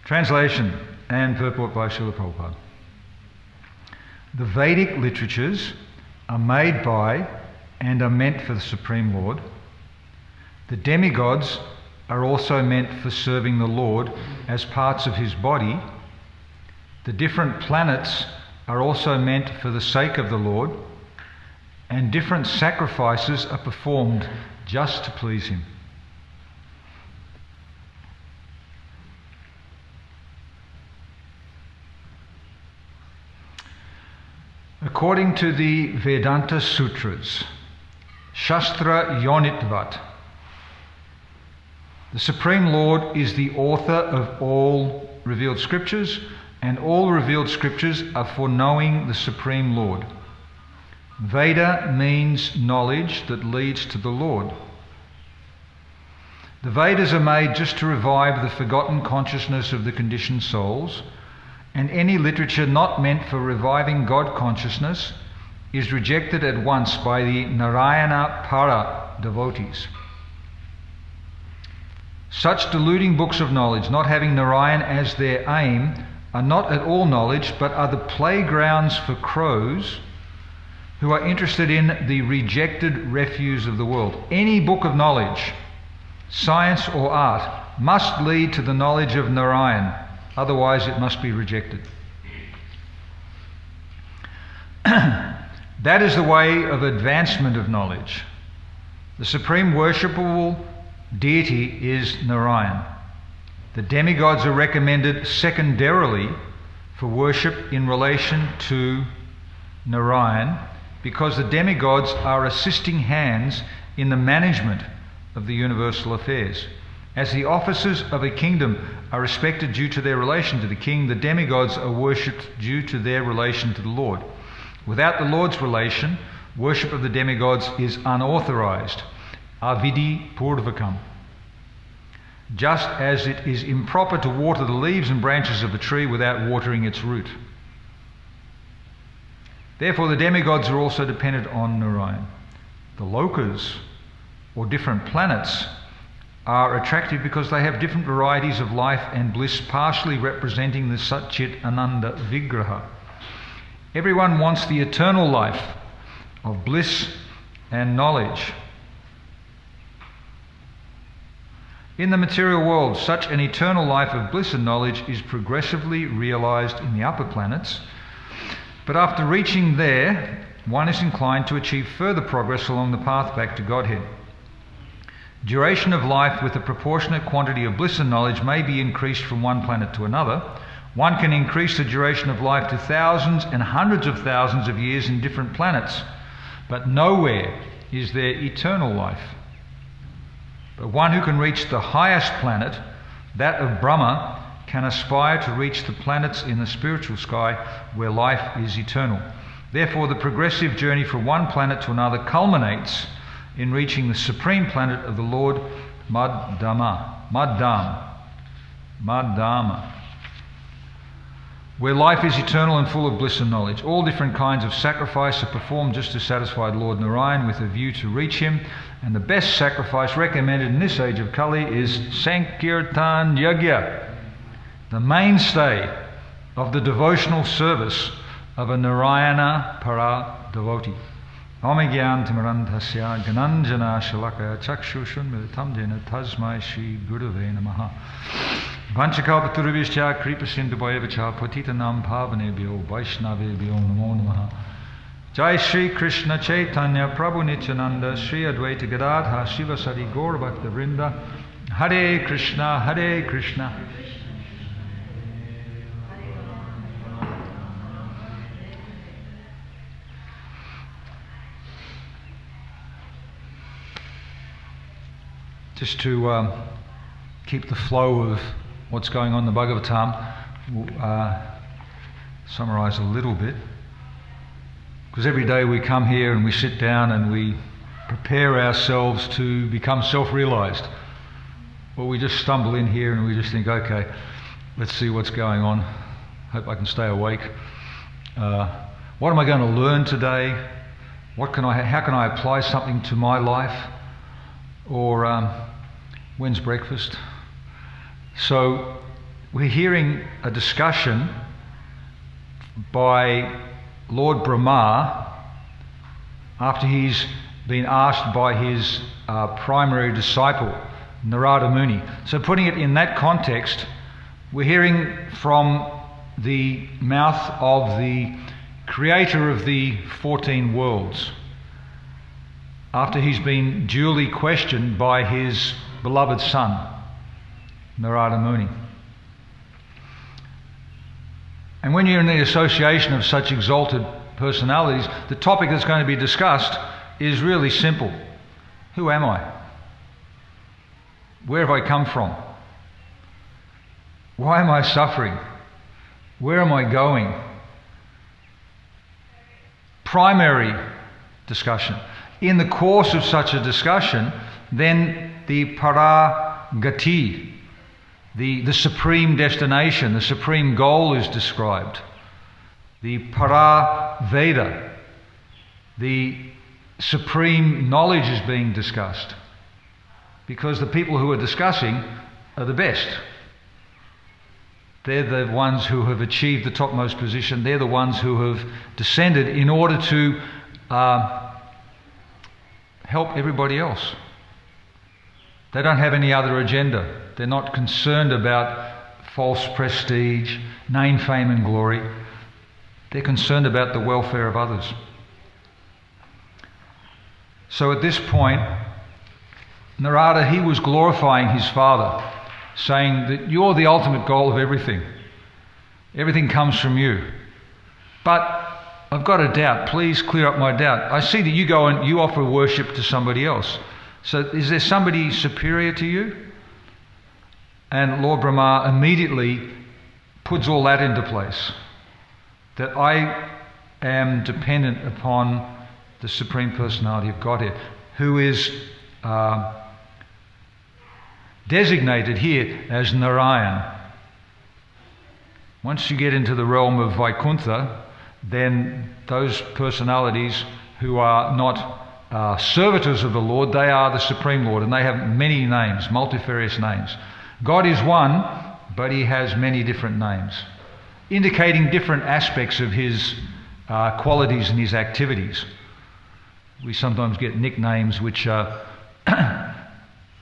Translation and purport by Srila Prabhupada. The Vedic literatures are made by and are meant for the Supreme Lord. The demigods are also meant for serving the Lord as parts of his body. The different planets are also meant for the sake of the Lord, and different sacrifices are performed just to please him. According to the Vedanta Sutras, Shastra Yonitvat, the Supreme Lord is the author of all revealed scriptures, and all revealed scriptures are for knowing the Supreme Lord. Veda means knowledge that leads to the Lord. The Vedas are made just to revive the forgotten consciousness of the conditioned souls, and any literature not meant for reviving God consciousness is rejected at once by the Narayana Para devotees. Such deluding books of knowledge, not having Narayan as their aim, are not at all knowledge, but are the playgrounds for crows who are interested in the rejected refuse of the world. Any book of knowledge, science or art, must lead to the knowledge of Narayan, otherwise it must be rejected. That is the way of advancement of knowledge. The supreme worshipable deity is Narayan. The demigods are recommended secondarily for worship in relation to Narayan, because the demigods are assisting hands in the management of the universal affairs. As the officers of a kingdom are respected due to their relation to the king, the demigods are worshipped due to their relation to the Lord. Without the Lord's relation, worship of the demigods is unauthorized, avidi purvakam. Just as it is improper to water the leaves and branches of a tree without watering its root. Therefore, the demigods are also dependent on Narayan. The lokas, or different planets, are attractive because they have different varieties of life and bliss, partially representing the Satchit Ananda Vigraha. Everyone wants the eternal life of bliss and knowledge. In the material world, such an eternal life of bliss and knowledge is progressively realized in the upper planets, but after reaching there, one is inclined to achieve further progress along the path back to Godhead. Duration of life with a proportionate quantity of bliss and knowledge may be increased from one planet to another. One can increase the duration of life to thousands and hundreds of thousands of years in different planets, but nowhere is there eternal life. But one who can reach the highest planet, that of Brahma, can aspire to reach the planets in the spiritual sky where life is eternal. Therefore, the progressive journey from one planet to another culminates in reaching the supreme planet of the Lord, Madhama, where life is eternal and full of bliss and knowledge. All different kinds of sacrifice are performed just to satisfy Lord Narayan with a view to reach him, and the best sacrifice recommended in this age of Kali is Sankirtan Yagya, the mainstay of the devotional service of a Narayana Para devotee. Omegyan Timarantasya Gananjana Shalakaya Chakshushun Militam Jena Tasmai Shri Gurave Namaha. Vanchakalpaturubhishya Kripasindubhayavacha Patitanam Pavanebhyo Vaishnavebhyo Namo Namaha. Jai Shri Krishna Chaitanya Prabhu Nityananda Shri Advaita Gadadha Shivasari Gaur Bhakta Vrinda. Hare Krishna Hare Krishna. Just to keep the flow of what's going on in the Bhagavatam, we'll summarise a little bit. Because every day we come here and we sit down and we prepare ourselves to become self-realised. Well, we just stumble in here and we just think, okay, let's see what's going on. Hope I can stay awake. What am I going to learn today? How can I apply something to my life? Or when's breakfast? So we're hearing a discussion by Lord Brahma after he's been asked by his primary disciple, Narada Muni. So putting it in that context, we're hearing from the mouth of the creator of the 14 worlds, after he's been duly questioned by his beloved son, Narada Muni. And when you're in the association of such exalted personalities, the topic that's going to be discussed is really simple. Who am I? Where have I come from? Why am I suffering? Where am I going? Primary discussion. In the course of such a discussion, then the paragati, the supreme destination, the supreme goal is described. The paraveda, the supreme knowledge is being discussed. Because the people who are discussing are the best. They're the ones who have achieved the topmost position. They're the ones who have descended in order to help everybody else. They don't have any other agenda. They're not concerned about false prestige, name, fame and glory. They're concerned about the welfare of others. So at this point, Narada, he was glorifying his father, saying that you're the ultimate goal of everything. Everything comes from you. But I've got a doubt. Please clear up my doubt. I see that you go and you offer worship to somebody else. So is there somebody superior to you? And Lord Brahma immediately puts all that into place. That I am dependent upon the Supreme Personality of Godhead, who is designated here as Narayan. Once you get into the realm of Vaikuntha, then those personalities who are not servitors of the Lord, they are the Supreme Lord, and they have many names, multifarious names. God is one, but he has many different names, indicating different aspects of his qualities and his activities. We sometimes get nicknames which are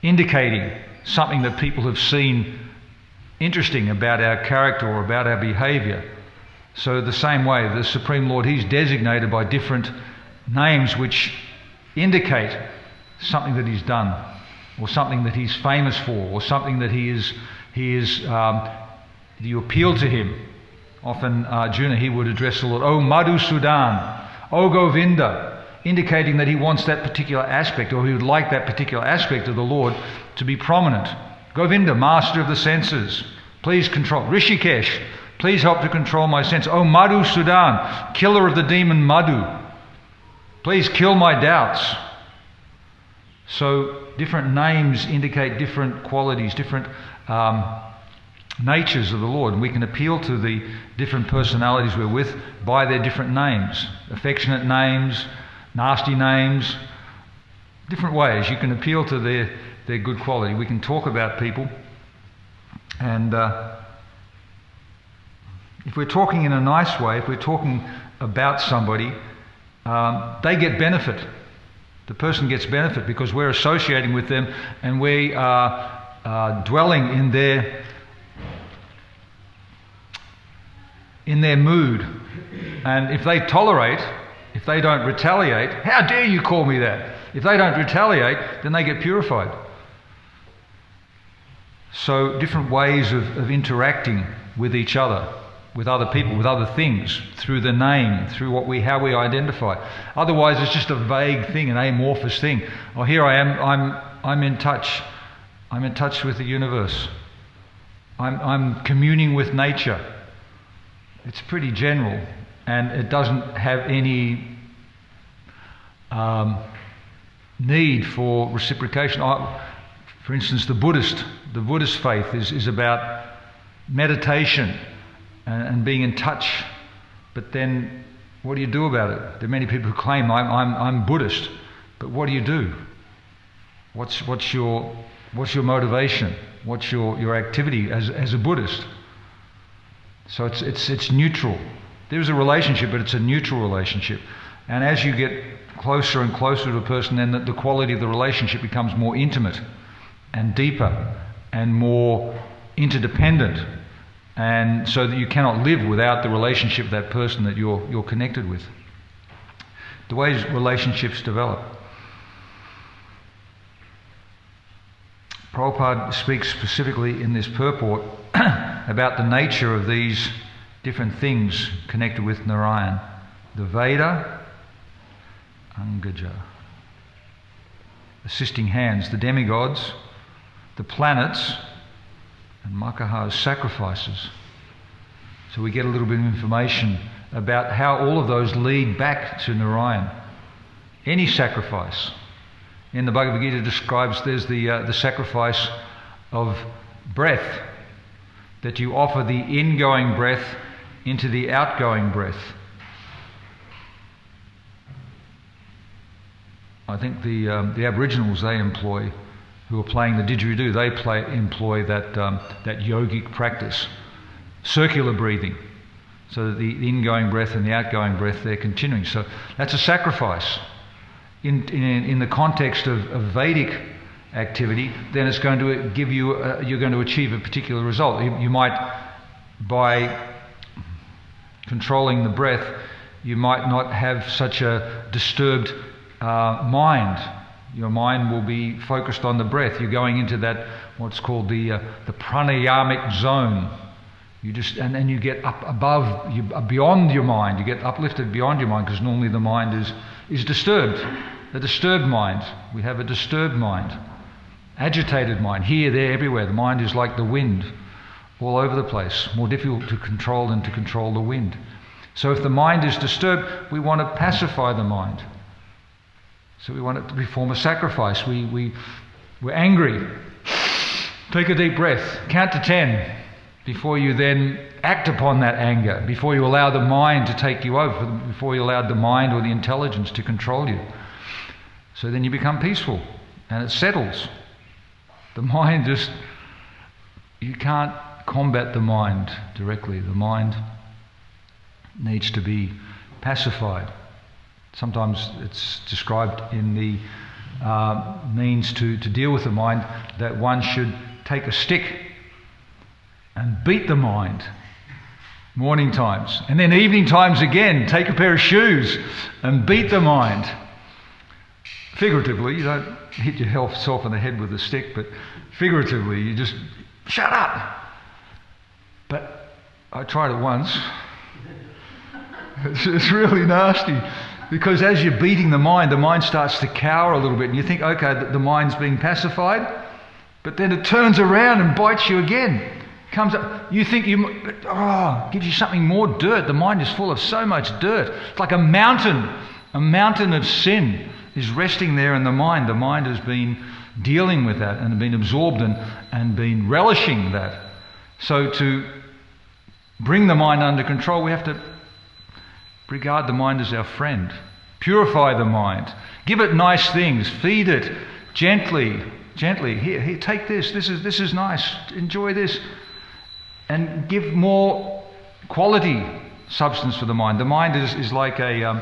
indicating something that people have seen interesting about our character or about our behaviour. So the same way, the Supreme Lord, he's designated by different names which indicate something that he's done, or something that he's famous for, or something that you appeal to him. Often Arjuna, he would address the Lord, "O Madhusudan, O Govinda," indicating that he wants that particular aspect, or he would like that particular aspect of the Lord to be prominent. Govinda, master of the senses, please control. Rishikesh, please help to control my sense. O Madhusudan, killer of the demon Madhu, please kill my doubts. So different names indicate different qualities, different natures of the Lord, and we can appeal to the different personalities we're with by their different names. Affectionate names, nasty names, different ways you can appeal to their good quality. We can talk about people, and if we're talking in a nice way, if we're talking about somebody, they get benefit. The person gets benefit because we're associating with them and we are dwelling in their mood. And if they tolerate, if they don't retaliate, how dare you call me that? If they don't retaliate, then they get purified. So different ways of interacting with each other, with other people, with other things, through the name, through how we identify. Otherwise, it's just a vague thing, an amorphous thing. Oh, here I am. I'm in touch. I'm in touch with the universe. I'm communing with nature. It's pretty general, and it doesn't have any need for reciprocation. For instance, the Buddhist faith is about meditation and being in touch. But then, what do you do about it? There are many people who claim I'm Buddhist, but what do you do? What's your What's your motivation? What's your activity as a Buddhist? So it's neutral. There's a relationship, but it's a neutral relationship. And as you get closer and closer to a person, then the quality of the relationship becomes more intimate and deeper and more interdependent, and so that you cannot live without the relationship of that person that you're connected with. The ways relationships develop. Prabhupada speaks specifically in this purport about the nature of these different things connected with Narayan. The Veda, Angaja, assisting hands, the demigods, the planets, and Makaha's sacrifices. So we get a little bit of information about how all of those lead back to Narayan. Any sacrifice. In the Bhagavad Gita describes there's the sacrifice of breath, that you offer the ingoing breath into the outgoing breath. I think the Aboriginals they employ, who are playing the didgeridoo, they employ that yogic practice, circular breathing, so that the ingoing breath and the outgoing breath they're continuing. So that's a sacrifice. In the context of Vedic activity, then it's going to give you you're going to achieve a particular result. You might, by controlling the breath, you might not have such a disturbed mind. Your mind will be focused on the breath. You're going into that what's called the pranayamic zone. You just and then you get up above, beyond your mind. You get uplifted beyond your mind, because normally the mind is disturbed. A disturbed mind. We have a disturbed mind, agitated mind. Here, there, everywhere. The mind is like the wind, all over the place. More difficult to control than to control the wind. So if the mind is disturbed, we want to pacify the mind. So we want to perform a sacrifice. We're angry. Take a deep breath. Count to 10 before you then act upon that anger, before you allow the mind to take you over, before you allow the mind or the intelligence to control you. So then you become peaceful and it settles. The mind just, you can't combat the mind directly. The mind needs to be pacified. Sometimes it's described in the means to deal with the mind that one should take a stick and beat the mind morning times, and then evening times again take a pair of shoes and beat the mind. Figuratively, you don't hit yourself on the head with a stick, but figuratively you just shut up. But I tried it once. It's really nasty, because as you're beating the mind starts to cower a little bit, and you think, okay, the mind's being pacified, but then it turns around and bites you again. Comes up, you think gives you something more dirt. The mind is full of so much dirt. It's like a mountain of sin is resting there in the mind. The mind has been dealing with that and been absorbed and been relishing that. So to bring the mind under control, we have to regard the mind as our friend. Purify the mind. Give it nice things. Feed it gently. Here, take this. This is nice. Enjoy this. And give more quality substance for the mind. The mind is like a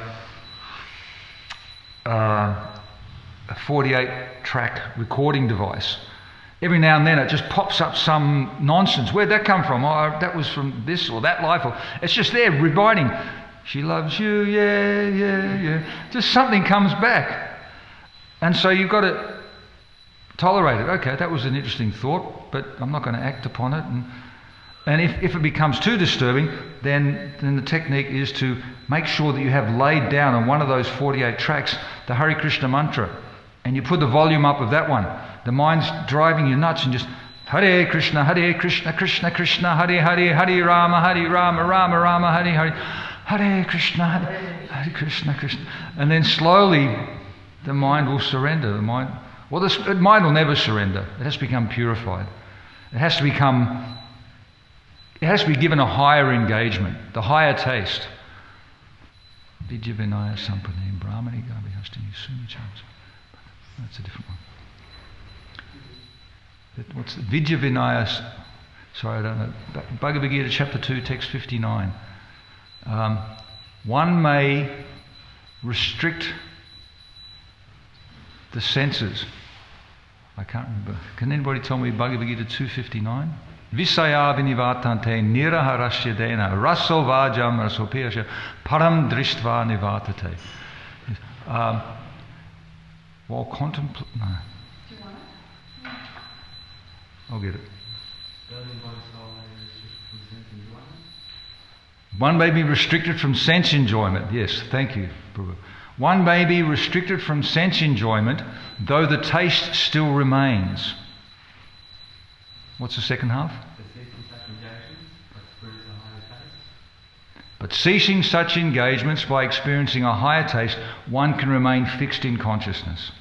48-track recording device. Every now and then it just pops up some nonsense. Where'd that come from? Oh, that was from this or that life. Or it's just there reminding. She loves you, yeah. Just something comes back. And so you've got to tolerate it. Okay, that was an interesting thought, but I'm not going to act upon it. And if it becomes too disturbing, then the technique is to make sure that you have laid down on one of those 48 tracks the Hare Krishna mantra, and you put the volume up of that one. The mind's driving you nuts, and just Hare Krishna, Krishna Krishna, Hare Hare, Hare Rama, Rama Rama, Hare Hare, Hare Krishna, Hare Krishna, Krishna. And then slowly the mind will surrender. The mind will never surrender. It has to become purified. It has to be given a higher engagement, the higher taste. Vijayanaya Sampane Brahmani Gavi Hastini Sumichamsa. That's a different one. What's the Vidya Vinaya? Sorry, I don't know. Bhagavad Gita, chapter 2, text 59. One may restrict the senses. I can't remember. Can anybody tell me Bhagavad Gita 2:59? Visaya vinivatante niraharasya dena raso vajam rasopiyasya param drishtva nivatate. While contemplating... No. Do you want it? I'll get it. One may be restricted from sense enjoyment. Yes, thank you, Prabhu. One may be restricted from sense enjoyment, though the taste still remains. What's the second half? But ceasing such engagements by experiencing a higher taste, one can remain fixed in consciousness.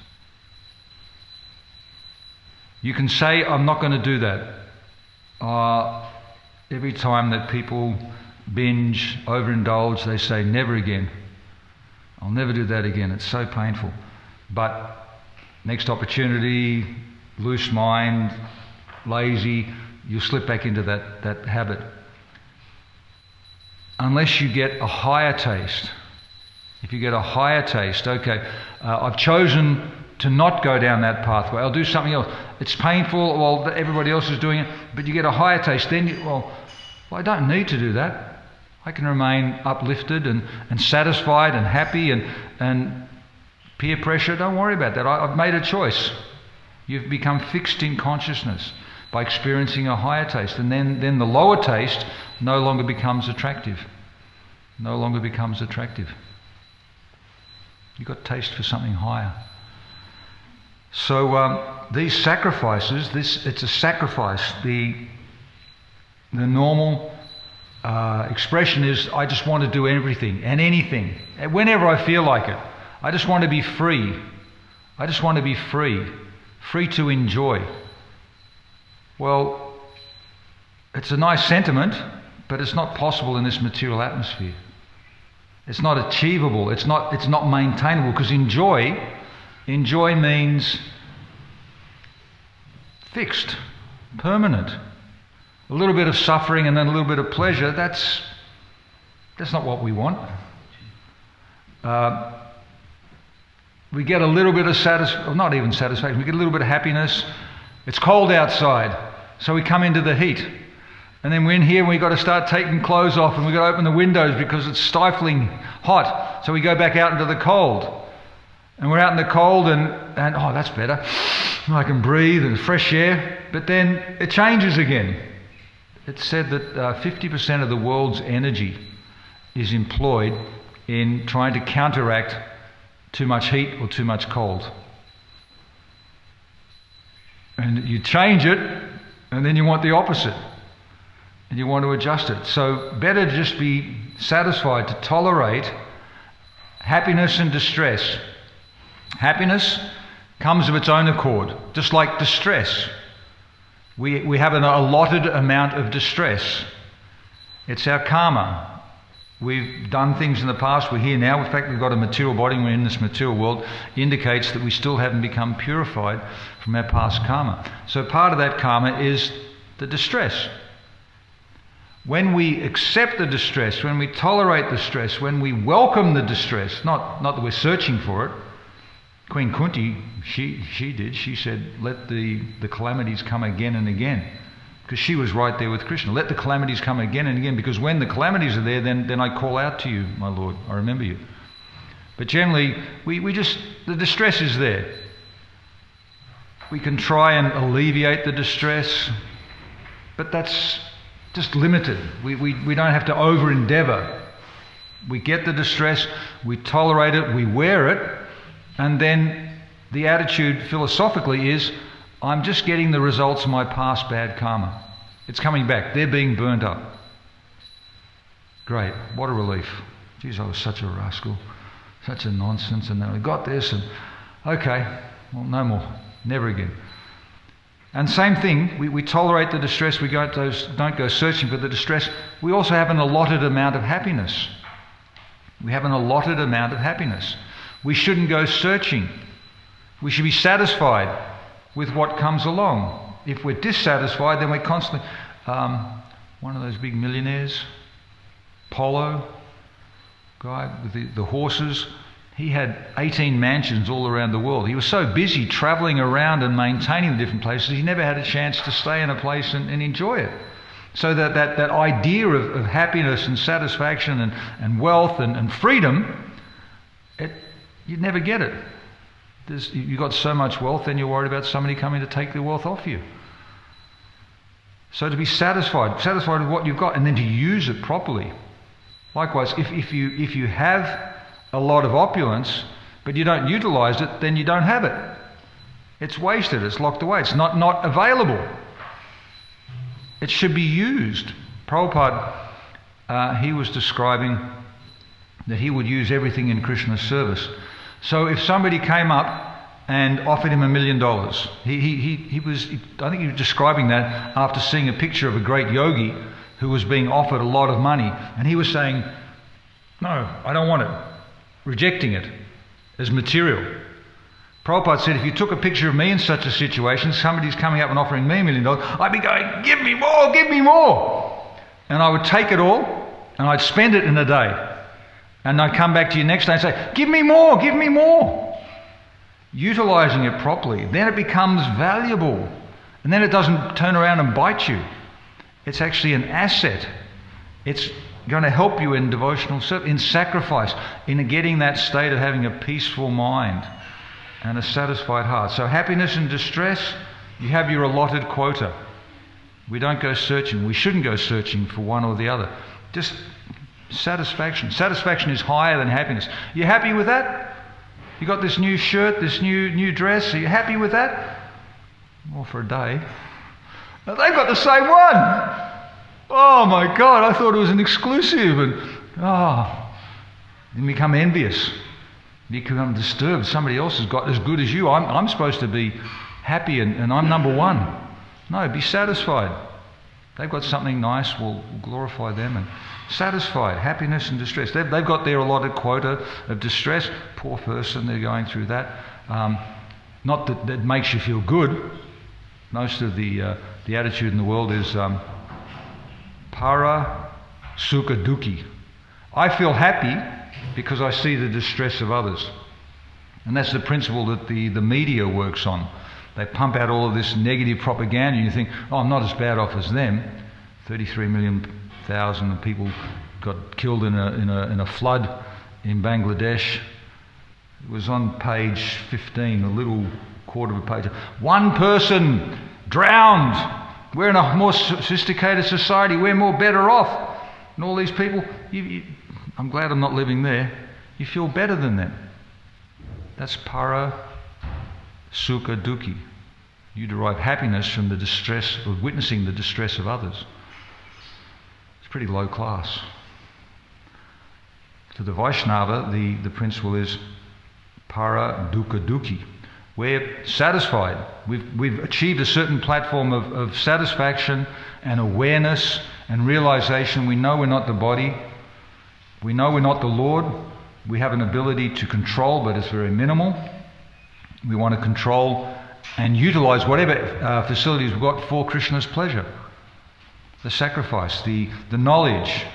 You can say, I'm not going to do that. Every time that people binge, overindulge, they say, never again. I'll never do that again. It's so painful. But next opportunity, loose mind, lazy, you'll slip back into that habit. Unless you get a higher taste. If you get a higher taste, okay, I've chosen to not go down that pathway. I'll do something else. It's painful, well, everybody else is doing it, but you get a higher taste. Then, well, I don't need to do that. I can remain uplifted and satisfied and happy and peer pressure. Don't worry about that. I've made a choice. You've become fixed in consciousness by experiencing a higher taste. And then the lower taste no longer becomes attractive. No longer becomes attractive. You've got taste for something higher. So these sacrifices, it's a sacrifice. The normal expression is, I just want to do everything and anything, whenever I feel like it. I just want to be free. I just want to be free. Free to enjoy. Well, it's a nice sentiment, but it's not possible in this material atmosphere. It's not achievable. It's not maintainable, because enjoy means fixed, permanent. A little bit of suffering and then a little bit of pleasure, that's not what we want. We get a little bit of not even satisfaction, we get a little bit of happiness. It's cold outside, so we come into the heat. And then we're in here and we've got to start taking clothes off, and we've got to open the windows because it's stifling hot. So we go back out into the cold. And we're out in the cold and oh, that's better. I can breathe and fresh air. But then it changes again. It's said that 50% of the world's energy is employed in trying to counteract too much heat or too much cold. And you change it, and then you want the opposite. And you want to adjust it. So better to just be satisfied, to tolerate happiness and distress. Happiness comes of its own accord, just like distress. We have an allotted amount of distress. It's our karma. We've done things in the past, we're here now. In fact, we've got a material body, we're in this material world. Indicates that we still haven't become purified from our past karma. So part of that karma is the distress. When we accept the distress, when we tolerate the stress, when we welcome the distress, not that we're searching for it. Queen Kunti, she said, let the calamities come again and again. Because she was right there with Krishna. Let the calamities come again and again, because when the calamities are there, then I call out to you, my Lord, I remember you. But generally, the distress is there. We can try and alleviate the distress, but that's just limited. We don't have to over-endeavour. We get the distress, we tolerate it, we wear it, and then the attitude philosophically is, I'm just getting the results of my past bad karma. It's coming back. They're being burnt up. Great. What a relief. Geez, I was such a rascal. Such a nonsense. And then I got this and, okay, well, no more. Never again. And same thing, we tolerate the distress. We don't go searching for the distress. We also have an allotted amount of happiness. We have an allotted amount of happiness. We shouldn't go searching. We should be satisfied with what comes along. If we're dissatisfied, then we're constantly... one of those big millionaires, Polo, guy with the horses, he had 18 mansions all around the world. He was so busy travelling around and maintaining the different places, he never had a chance to stay in a place and enjoy it. So that idea of happiness and satisfaction and wealth and freedom, you'd never get it. You've got so much wealth, then you're worried about somebody coming to take the wealth off you. So to be satisfied with what you've got, and then to use it properly. Likewise, if you have a lot of opulence, but you don't utilize it, then you don't have it. It's wasted, it's locked away, it's not available. It should be used. Prabhupada, he was describing that he would use everything in Krishna's service. So if somebody came up and offered him $1 million, I think he was describing that after seeing a picture of a great yogi who was being offered a lot of money, and he was saying, "No, I don't want it," rejecting it as material. Prabhupada said, if you took a picture of me in such a situation, somebody's coming up and offering me $1 million, I'd be going, "Give me more, give me more." And I would take it all and I'd spend it in a day. And I'd come back to you next day and say, "Give me more, give me more." Utilising it properly, then it becomes valuable. And then it doesn't turn around and bite you. It's actually an asset. It's going to help you in devotional service, in sacrifice, in getting that state of having a peaceful mind and a satisfied heart. So happiness and distress, you have your allotted quota. We don't go searching. We shouldn't go searching for one or the other. Just satisfaction. Satisfaction is higher than happiness. You happy with that? You got this new shirt, this new dress. Are you happy with that? Well, for a day. They've got the same one. Oh my God, I thought it was an exclusive. And you become envious. You become disturbed. Somebody else has got as good as you. I'm supposed to be happy and I'm number one. No, be satisfied. They've got something nice, we'll glorify them. And satisfied, happiness and distress. They've got their allotted quota of distress. Poor person, they're going through that. Not that makes you feel good. Most of the attitude in the world is para sukha dukkhi. I feel happy because I see the distress of others. And that's the principle that the media works on. They pump out all of this negative propaganda and you think, "Oh, I'm not as bad off as them." 33 million people got killed in a flood in Bangladesh. It was on page 15, a little quarter of a page. One person drowned. We're in a more sophisticated society. We're more better off. And all these people, I'm glad I'm not living there. You feel better than them. That's para sukha dukkhi. You derive happiness from the distress of witnessing the distress of others. It's pretty low class. To the Vaishnava, the principle is para dukkha dukkhi. We're satisfied. We've achieved a certain platform of satisfaction and awareness and realization. We know we're not the body. We know we're not the Lord. We have an ability to control, but it's very minimal. We want to control and utilize whatever facilities we've got for Krishna's pleasure. The sacrifice, the knowledge.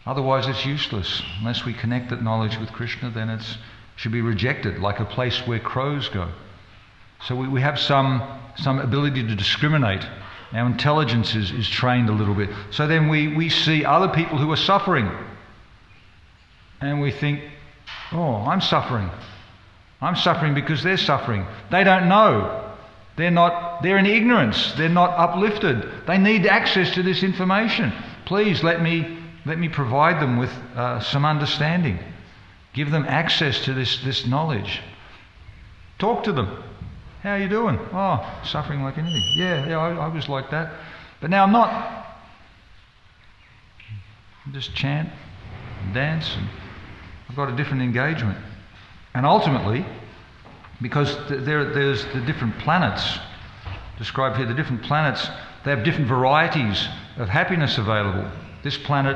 Otherwise it's useless. Unless we connect that knowledge with Krishna, then it should be rejected, like a place where crows go. So we have some ability to discriminate. Our intelligence is trained a little bit. So then we see other people who are suffering. And we think, "Oh, I'm suffering. I'm suffering because they're suffering." They don't know. They're in ignorance. They're not uplifted. They need access to this information. Please let me provide them with some understanding. Give them access to this knowledge. Talk to them. "How are you doing?" "Oh, suffering like anything." Yeah, I was like that. But now I'm not. I just chant and dance, and I've got a different engagement. And ultimately, because there's the different planets described here, the different planets, they have different varieties of happiness available. This planet,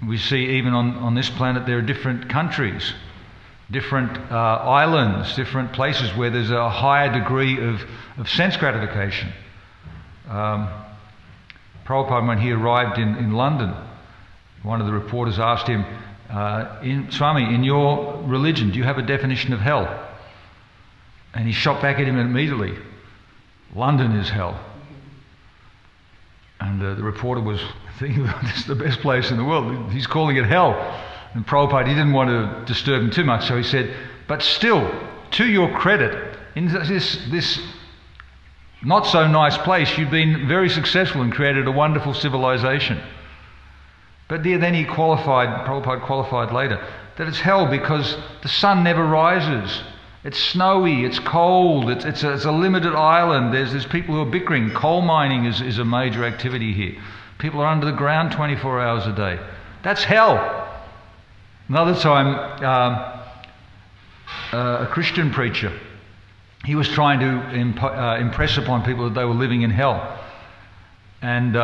we see even on this planet there are different countries different islands, different places where there's a higher degree of sense gratification. Prabhupada, when he arrived in London, one of the reporters asked him, Swami, in your religion, do you have a definition of hell? And he shot back at him immediately, London is hell. And the reporter was thinking, this is the best place in the world. He's calling it hell. And Prabhupada, he didn't want to disturb him too much, so he said, but still, to your credit, in this not so nice place, you've been very successful and created a wonderful civilization. But then he qualified, Prabhupada qualified later, that it's hell because the sun never rises. It's snowy, it's cold, it's a limited island. There's people who are bickering. Coal mining is a major activity here. People are under the ground 24 hours a day. That's hell. Another time, a Christian preacher, he was trying to impress upon people that they were living in hell. And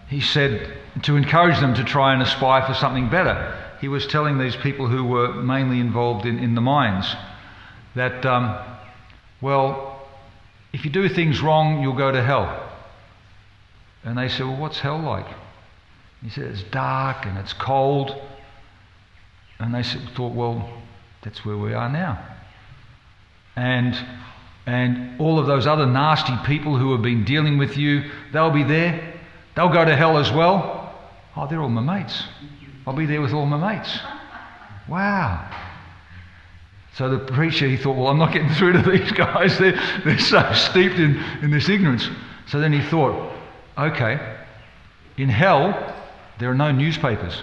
he said, to encourage them to try and aspire for something better, he was telling these people who were mainly involved in the mines that, well, if you do things wrong, you'll go to hell. And they said, well, what's hell like? He said, it's dark and it's cold. And they thought, well, that's where we are now. And all of those other nasty people who have been dealing with you, they'll be there. They'll go to hell as well. Oh, they're all my mates. I'll be there with all my mates. Wow. So the preacher, he thought, well, I'm not getting through to these guys. They're so steeped in this ignorance. So then he thought, okay, in hell, there are no newspapers.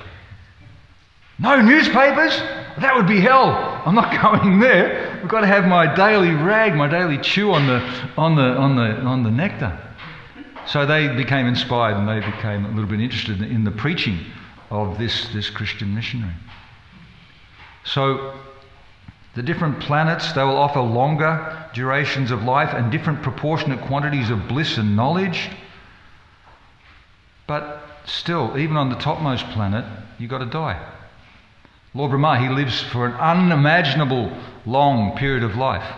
No newspapers? That would be hell. I'm not going there. We've got to have my daily rag, my daily chew on the nectar. So they became inspired and they became a little bit interested in the preaching of this Christian missionary. So the different planets, they will offer longer durations of life and different proportionate quantities of bliss and knowledge. But still, even on the topmost planet, you've got to die. Lord Brahma, he lives for an unimaginable long period of life.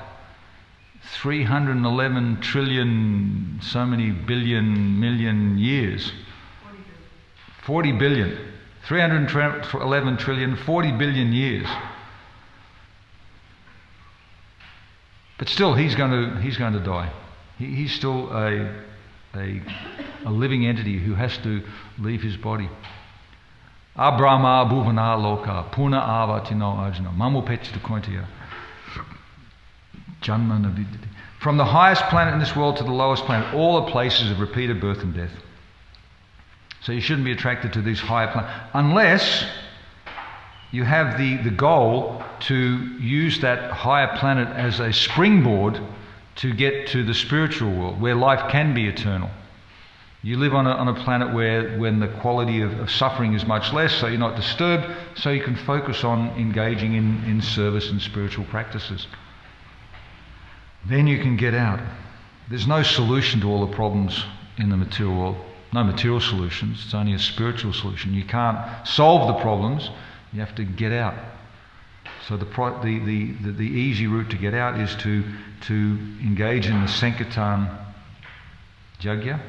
311 trillion, so many billion, million years. 40 billion. 311 trillion, 40 billion years. But still, he's going to die. He's still a living entity who has to leave his body. Abrahma bhuvana loka puna avatino ajna mamupechita kointiya janma naviditi. From the highest planet in this world to the lowest planet, all are places of repeated birth and death. So you shouldn't be attracted to these higher planets unless you have the goal to use that higher planet as a springboard to get to the spiritual world where life can be eternal. You live on a planet when the quality of suffering is much less, so you're not disturbed, so you can focus on engaging in service and spiritual practices. Then you can get out. There's no solution to all the problems in the material world. No material solutions. It's only a spiritual solution. You can't solve the problems. You have to get out. So the easy route to get out is to engage in the Sankirtan Yajna.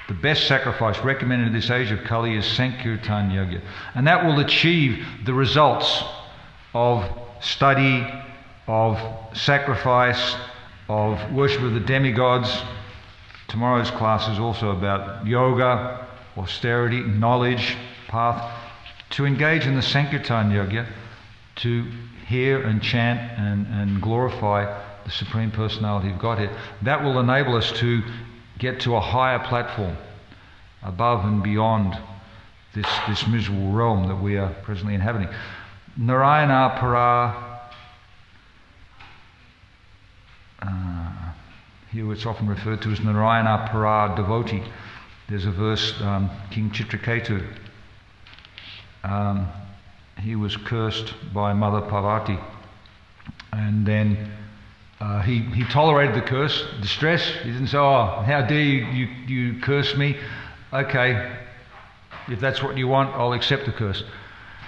The best sacrifice recommended in this age of Kali is Sankirtan Yajna. And that will achieve the results of study, of sacrifice, of worship of the demigods. Tomorrow's class is also about yoga, austerity, knowledge, path. To engage in the Sankirtan Yajna, to hear and chant and glorify the Supreme Personality of Godhead. That will enable us to get to a higher platform above and beyond this miserable realm that we are presently inhabiting. Narayana Para, here it's often referred to as Narayana Para devotee. There's a verse, King Chitraketu, he was cursed by Mother Parvati, and then he tolerated the curse, distress. He didn't say, oh, how dare you curse me. Okay, if that's what you want, I'll accept the curse.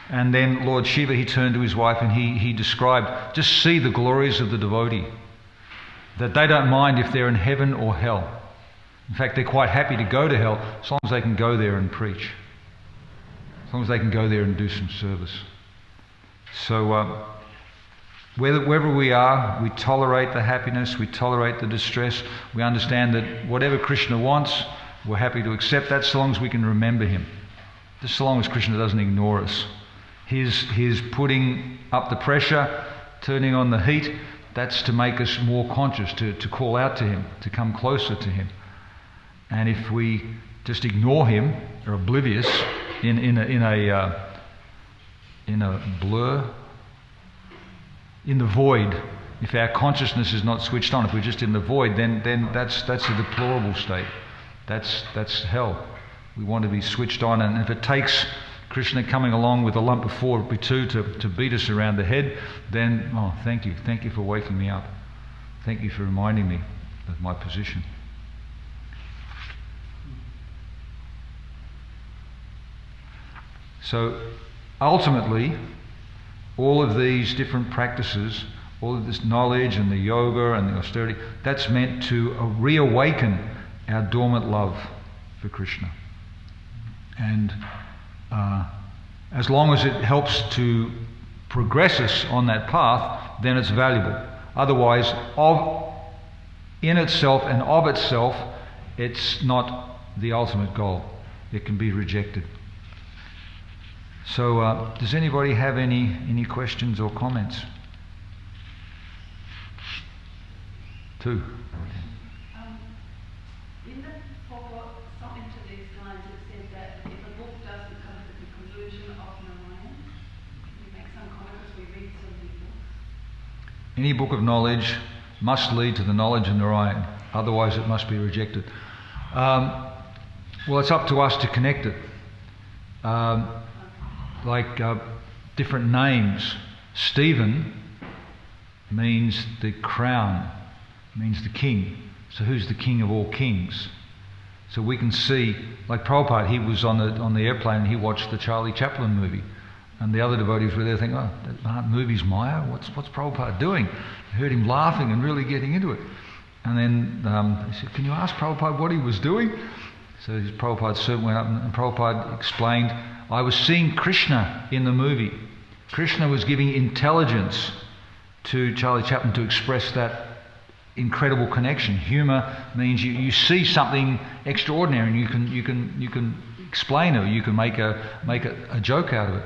And then Lord Shiva, he turned to his wife and he described, just see the glories of the devotee, that they don't mind if they're in heaven or hell. In fact, they're quite happy to go to hell as long as they can go there and preach, as long as they can go there and do some service. So wherever we are, we tolerate the happiness, we tolerate the distress. We understand that whatever Krishna wants, we're happy to accept that so long as we can remember him. Just so long as Krishna doesn't ignore us. His putting up the pressure, turning on the heat, that's to make us more conscious, to call out to him, to come closer to him. And if we just ignore him, or oblivious, in a blur, in the void, if our consciousness is not switched on, if we're just in the void, then that's a deplorable state. That's hell. We want to be switched on, and if it takes Krishna coming along with a lump of 4/2 to beat us around the head, then, oh, thank you for waking me up. Thank you for reminding me of my position. So ultimately, all of these different practices, all of this knowledge and the yoga and the austerity, that's meant to reawaken our dormant love for Krishna. And as long as it helps to progress us on that path, then it's valuable. Otherwise, in itself and of itself, it's not the ultimate goal. It can be rejected. So, does anybody have any questions or comments? Two. In the foreword, something to these lines, it said that if a book doesn't come to the conclusion of Narayan, we make some comment as we read so many books. Any book of knowledge must lead to the knowledge of Narayan, otherwise it must be rejected. Well, it's up to us to connect it. Different names. Stephen means the crown, means the king. So who's the king of all kings? So we can see, like Prabhupada, he was on the airplane and he watched the Charlie Chaplin movie. And the other devotees were there thinking, oh, that movie's Maya? What's Prabhupada doing? I heard him laughing and really getting into it. And then he said, can you ask Prabhupada what he was doing? So Prabhupada's servant went up and Prabhupada explained, I was seeing Krishna in the movie. Krishna was giving intelligence to Charlie Chaplin to express that incredible connection. Humour means you see something extraordinary and you can explain it, or you can make a joke out of it.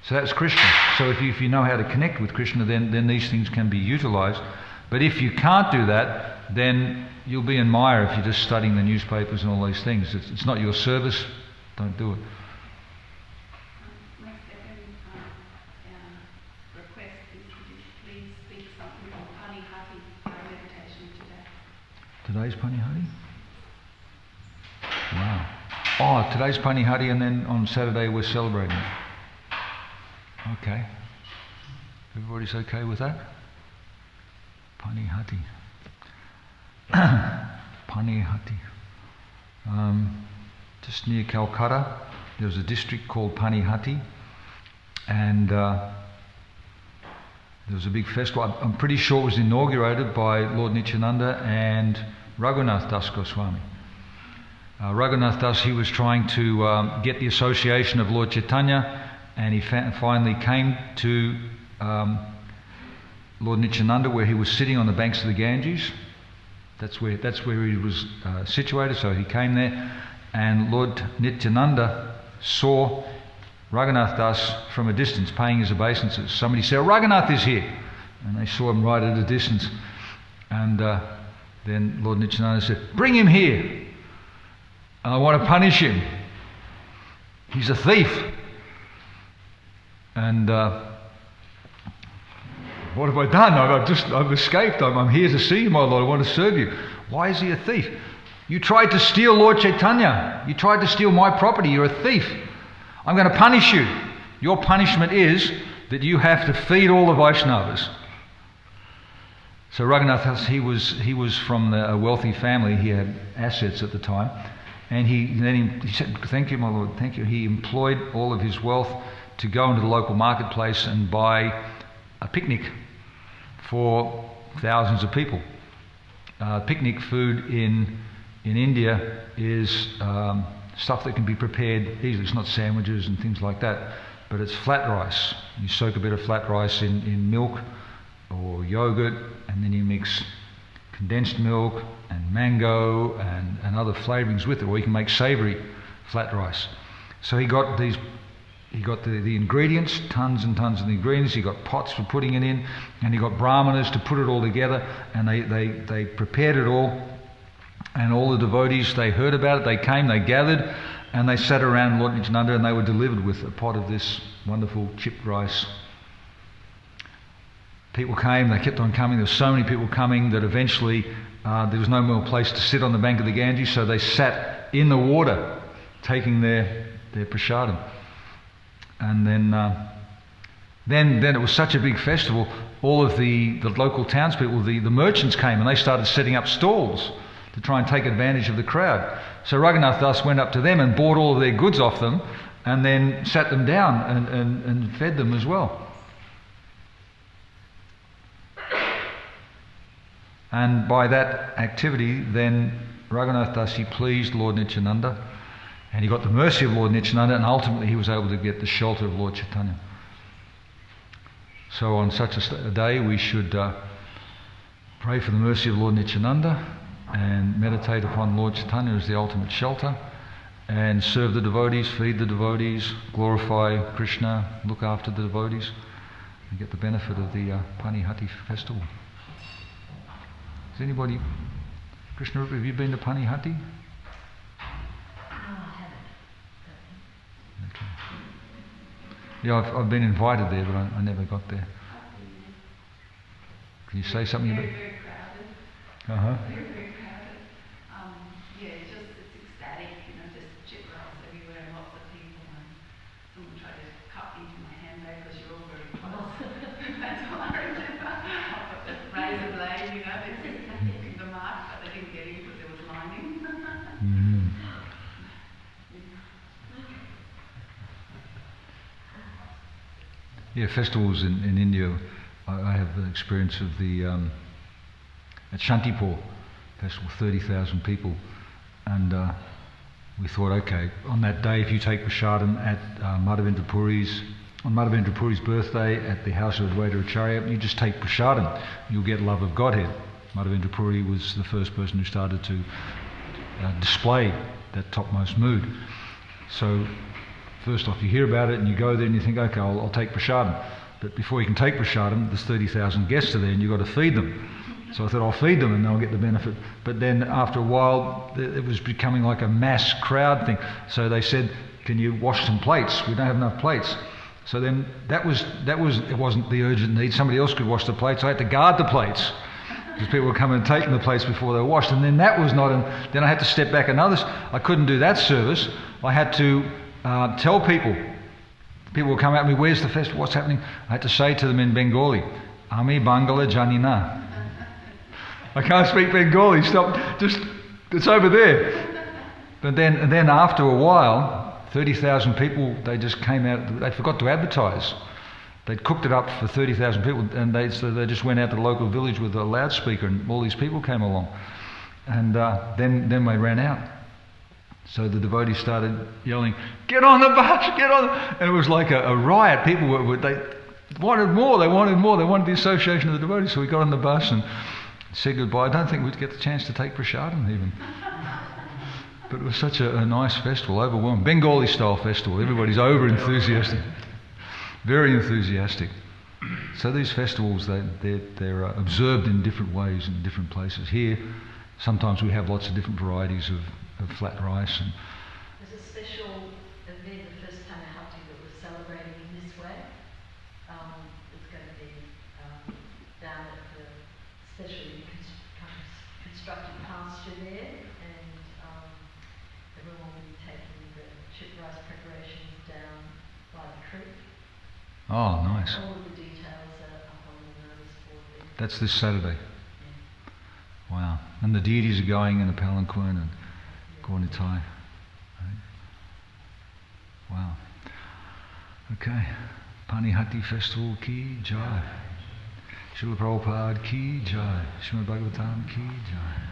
So that's Krishna. So if you know how to connect with Krishna, then these things can be utilised. But if you can't do that, then you'll be in Maya if you're just studying the newspapers and all these things. It's not your service. Don't do it. My second request is that you please speak something on Panihati, our meditation today. Today's Panihati? Wow. Oh, today's Panihati, and then on Saturday we're celebrating it. Okay. Everybody's okay with that? Panihati. Panihati. Just near Calcutta, there was a district called Panihati, and there was a big festival. I'm pretty sure it was inaugurated by Lord Nityananda and Raghunath Das Goswami. Raghunath Das, he was trying to get the association of Lord Chaitanya, and he finally came to Lord Nityananda, where he was sitting on the banks of the Ganges. That's where he was situated. So he came there, and Lord Nityananda saw Raghunath Das from a distance paying his obeisances. Somebody said, Raghunath is here, and they saw him right at a distance. And then Lord Nityananda said, bring him here. I want to punish him. He's a thief. And what have I done? I've escaped. I'm here to see you, my Lord. I want to serve you. Why is he a thief? You tried to steal Lord Chaitanya. You tried to steal my property. You're a thief. I'm going to punish you. Your punishment is that you have to feed all the Vaishnavas. So Raghunath, he was from a wealthy family. He had assets at the time. And he said, thank you, my Lord, thank you. He employed all of his wealth to go into the local marketplace and buy a picnic for thousands of people. Picnic food in India is stuff that can be prepared easily. It's not sandwiches and things like that, but it's flat rice. You soak a bit of flat rice in milk or yogurt, and then you mix condensed milk and mango and other flavourings with it, or you can make savoury flat rice. So he got the ingredients, tons and tons of the ingredients. He got pots for putting it in, and he got brahmanas to put it all together, and they prepared it all. And all the devotees, they heard about it, they came, they gathered, and they sat around Lord Nityananda, and they were delivered with a pot of this wonderful chipped rice. People came, they kept on coming. There were so many people coming that eventually there was no more place to sit on the bank of the Ganges, so they sat in the water taking their prasadam. And then it was such a big festival, all of the local townspeople, the merchants came, and they started setting up stalls to try and take advantage of the crowd. So Raghunath Das went up to them and bought all of their goods off them, and then sat them down and fed them as well. And by that activity, then Raghunath Das, he pleased Lord Nityananda, and he got the mercy of Lord Nityananda, and ultimately he was able to get the shelter of Lord Chaitanya. So on such a day, we should pray for the mercy of Lord Nityananda and meditate upon Lord Chaitanya as the ultimate shelter, and serve the devotees, feed the devotees, glorify Krishna, look after the devotees, and get the benefit of the Panihati festival. Has anybody, Krishna Rupa, have you been to Panihati? No, I haven't. Okay. Yeah, I've been invited there, but I never got there. Can you say something about it? Very crowded. Uh-huh. Very crowded. Yeah, it's ecstatic, just chip rice everywhere and lots of people. And someone tried to cut into my handbag because you're all very close. That's all I remember. I've got the razor blade, they took the mark, but they didn't get in because there was lining. Mm. Yeah, festivals in India. I have the experience of the at Shantipur festival, 30,000 people, and we thought, okay, on that day, if you take prasadam at Madhavendra Puri's, on Madhavendra Puri's birthday at the house of Advaita Acharya, you just take prasadam, you'll get love of Godhead. Madhavendra Puri was the first person who started to display that topmost mood. So first off, you hear about it and you go there and you think, okay, I'll take prasadam. But before you can take prasadam, there's 30,000 guests are there and you've got to feed them. So I thought, I'll feed them and they'll get the benefit. But then after a while, it was becoming like a mass crowd thing. So they said, can you wash some plates? We don't have enough plates. So then it wasn't the urgent need. Somebody else could wash the plates. I had to guard the plates because people were coming and taking the plates before they were washed. And then that was not, then I had to step back another. I couldn't do that service. I had to tell people. People would come at me, where's the festival, what's happening? I had to say to them in Bengali, Ami Bangala Janina. I can't speak Bengali, stop, it's over there. But then after a while, 30,000 people, they just came out, they forgot to advertise. They'd cooked it up for 30,000 people, and so they just went out to the local village with a loudspeaker, and all these people came along. And then they ran out. So the devotees started yelling, get on the bus, get on! And it was like a riot. People they wanted more, they wanted the association of the devotees. So we got on the bus and said goodbye. I don't think we'd get the chance to take prasadam even. But it was such a nice festival, overwhelming. Bengali style festival, everybody's over enthusiastic. Very enthusiastic. So these festivals, they're observed in different ways in different places. Here, sometimes we have lots of different varieties of flat rice. And there's a special event, the first time Hati that we're celebrating in this way. It's going to be down at the specially constructed pasture there, and everyone will be taking the chip rice preparations down by the creek. Oh, nice. All of the details are up on the notice board there. That's this Saturday. Yeah. Wow. And the deities are going in a palanquin and Gornitai. Right. Wow. Okay. Panihati Festival ki jai. Srila Prabhupada ki jai. Srimad Bhagavatam ki jai.